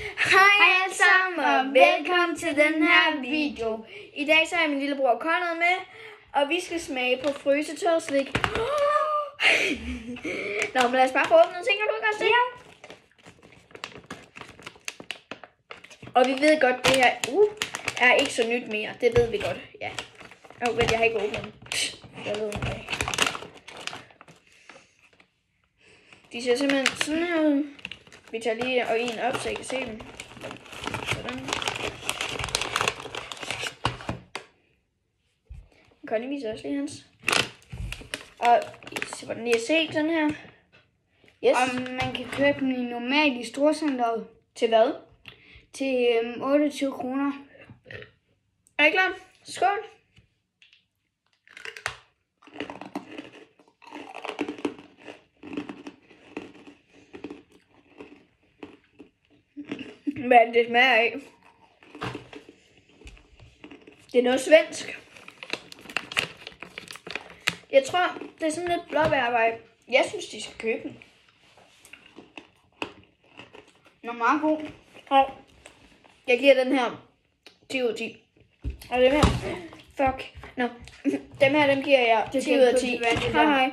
Hej alle sammen og velkommen til den her video. I dag så har jeg min lillebror Conrad med, og vi skal smage på frysetørret slik. Nå, men lad os bare få åbnet, tænker du ikke også det? Ja. Og vi ved godt, det her er ikke så nyt mere. Det ved vi godt, ja. Vent, jeg har ikke åbnet den. Jeg ved det. De ser simpelthen sådan her ud. Vi tager lige en op, så I kan se dem. Sådan. Connie viser også lige hans. Og hvordan lige at se sådan her. Yes. Og man kan købe den normalt i storcenteret. Til hvad? Til 28 kroner. Er I klar? Skål! Hvad er det smager af? Det er noget svensk. Jeg tror, det er sådan lidt blåbærvej. Jeg synes, de skal købe den. Den er meget god. Og jeg giver den her 10 ud af 10. Og dem her, fuck. Nå, dem her, dem giver jeg 10 ud af 10. Hej hej.